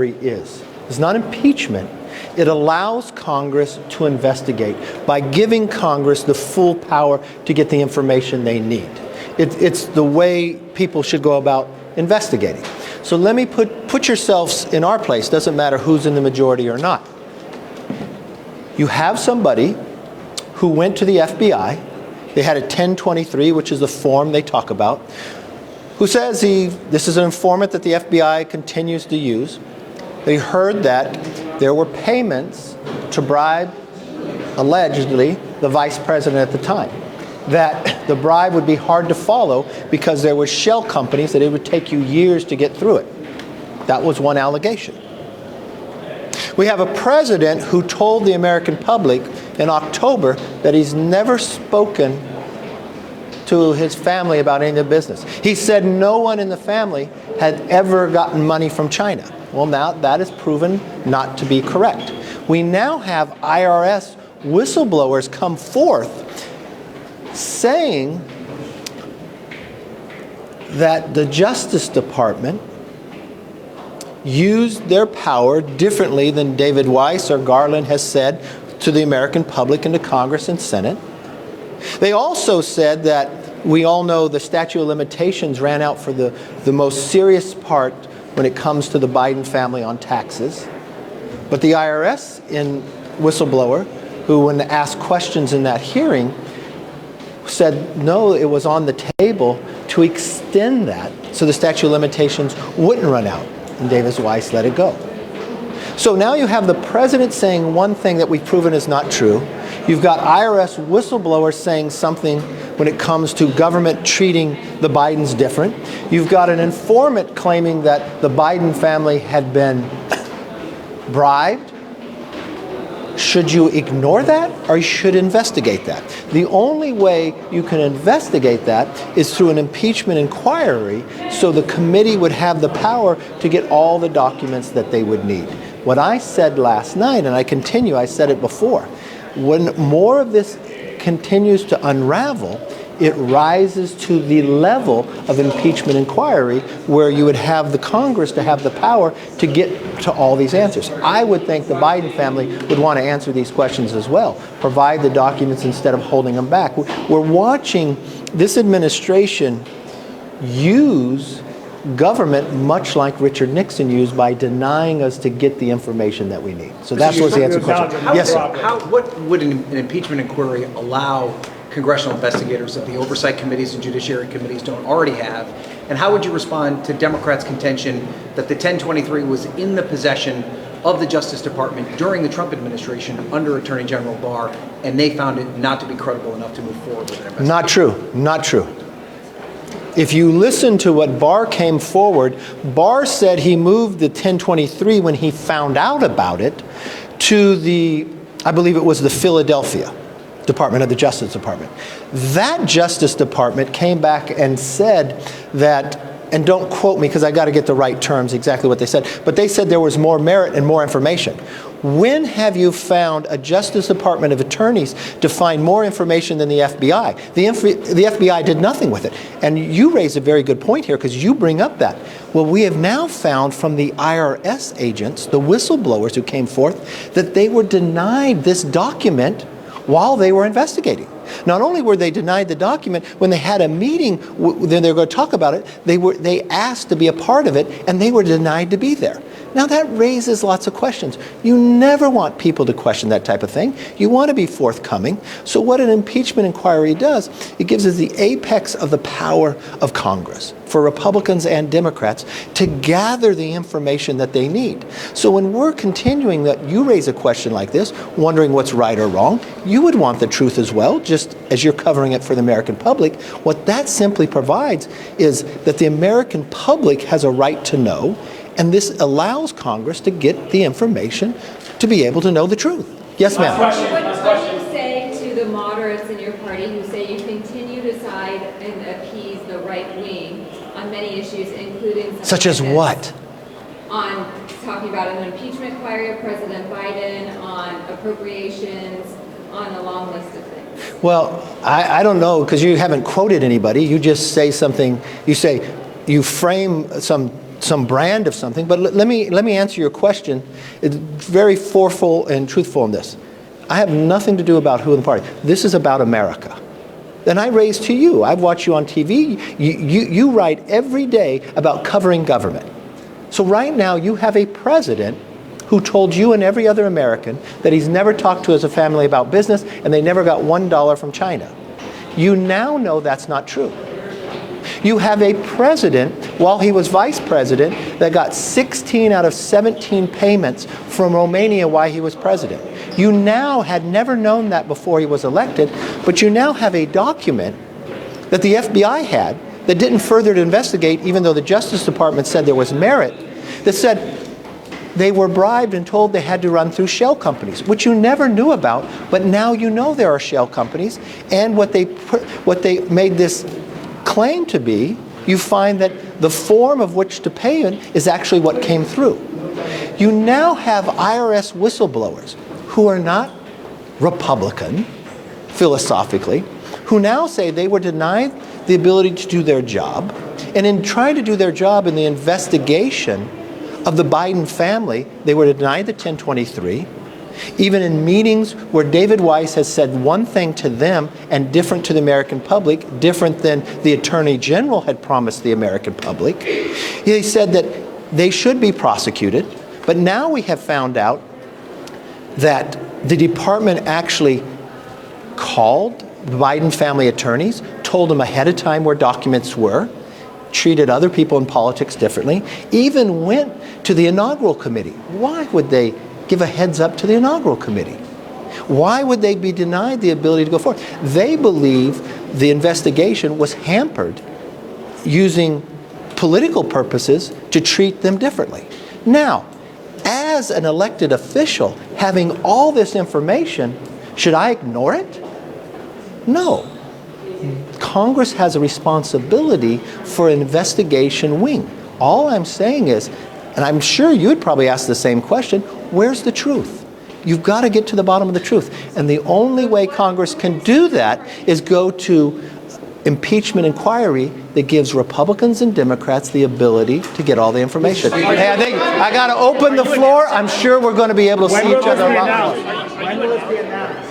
inquiry is. It's not impeachment. It allows Congress to investigate by giving Congress the full power to get the information they need. It's the way people should go about investigating. So let me put yourselves in our place. Doesn't matter who's in the majority or not. You have somebody who went to the FBI. They had a 1023, which is the form they talk about, who says this is an informant that the FBI continues to use. They heard that there were payments to bribe, allegedly, the vice president at the time. That the bribe would be hard to follow because there were shell companies that it would take you years to get through it. That was one allegation. We have a president who told the American public in October that he's never spoken to his family about any of the business. He said no one in the family had ever gotten money from China. Well, now that is proven not to be correct. We now have IRS whistleblowers come forth saying that the Justice Department used their power differently than David Weiss or Garland has said to the American public and to Congress and Senate. They also said that we all know the statute of limitations ran out for the most serious part when it comes to the Biden family on taxes. But the IRS whistleblower, who when asked questions in that hearing, said no, it was on the table to extend that so the statute of limitations wouldn't run out. And David Weiss let it go. So now you have the president saying one thing that we've proven is not true. You've got IRS whistleblowers saying something when it comes to government treating the Bidens different. You've got an informant claiming that the Biden family had been bribed. Should you ignore that, or you should investigate that? The only way you can investigate that is through an impeachment inquiry, so the committee would have the power to get all the documents that they would need. What I said last night, and I continue, I said it before, when more of this continues to unravel, it rises to the level of impeachment inquiry where you would have the Congress to have the power to get to all these answers. I would think the Biden family would want to answer these questions as well, provide the documents instead of holding them back. We're watching this administration use government much like Richard Nixon used by denying us to get the information that we need. So that was the answer to the question. Yes, sir. What would an impeachment inquiry allow congressional investigators that the oversight committees and judiciary committees don't already have? And how would you respond to Democrats' contention that the 1023 was in the possession of the Justice Department during the Trump administration under Attorney General Barr, and they found it not to be credible enough to move forward with an investigation? Not true. Not true. If you listen to what Barr came forward, Barr said he moved the 1023 when he found out about it to the, I believe it was the Philadelphia Department of the Justice Department. That Justice Department came back and said that, and don't quote me because I got to get the right terms, exactly what they said, but they said there was more merit and more information. When have you found a Justice Department of attorneys to find more information than the FBI? The FBI did nothing with it. And you raise a very good point here because you bring up that. Well, we have now found from the IRS agents, the whistleblowers who came forth, that they were denied this document while they were investigating. Not only were they denied the document, when they had a meeting, then they were going to talk about it, they asked to be a part of it, and they were denied to be there. Now that raises lots of questions. You never want people to question that type of thing. You want to be forthcoming. So what an impeachment inquiry does, it gives us the apex of the power of Congress for Republicans and Democrats to gather the information that they need. So when we're continuing that, you raise a question like this, wondering what's right or wrong, you would want the truth as well, just as you're covering it for the American public. What that simply provides is that the American public has a right to know, and this allows Congress to get the information to be able to know the truth. Yes, ma'am. What do you say to the moderates in your party who say you continue to side and appease the right wing on many issues, including such as what? On talking about an impeachment inquiry of President Biden, on appropriations, on a long list of things? Well, I don't know, because you haven't quoted anybody. You just say something, you frame some some brand of something. But let me answer your question. It's very forceful and truthful in this. I have nothing to do about who in the party. This is about America. And I raise to you, I've watched you on TV, you write every day about covering government. So right now you have a president who told you and every other American that he's never talked to as a family about business and they never got $1 from China. You now know that's not true. You have a president, while he was vice president, that got 16 out of 17 payments from Romania while he was president. You now had never known that before he was elected, but you now have a document that the FBI had that didn't further to investigate, even though the Justice Department said there was merit, that said they were bribed and told they had to run through shell companies, which you never knew about, but now you know there are shell companies, and what they made this claim to be, you find that the form of which to pay in is actually what came through. You now have IRS whistleblowers who are not Republican, philosophically, who now say they were denied the ability to do their job, and in trying to do their job in the investigation of the Biden family, they were denied the 1023. Even in meetings where David Weiss has said one thing to them and different to the American public, different than the Attorney General had promised the American public, he said that they should be prosecuted. But now we have found out that the department actually called the Biden family attorneys, told them ahead of time where documents were, treated other people in politics differently, even went to the inaugural committee. Why would they give a heads up to the inaugural committee? Why would they be denied the ability to go forward? They believe the investigation was hampered using political purposes to treat them differently. Now, as an elected official, having all this information, should I ignore it? No. Congress has a responsibility for an investigation wing. All I'm saying is, and I'm sure you'd probably ask the same question, where's the truth? You've got to get to the bottom of the truth. And the only way Congress can do that is go to impeachment inquiry that gives Republicans and Democrats the ability to get all the information. Hey, I got to open the floor. I'm sure we're going to be able to see each other a lot more. When will this be announced?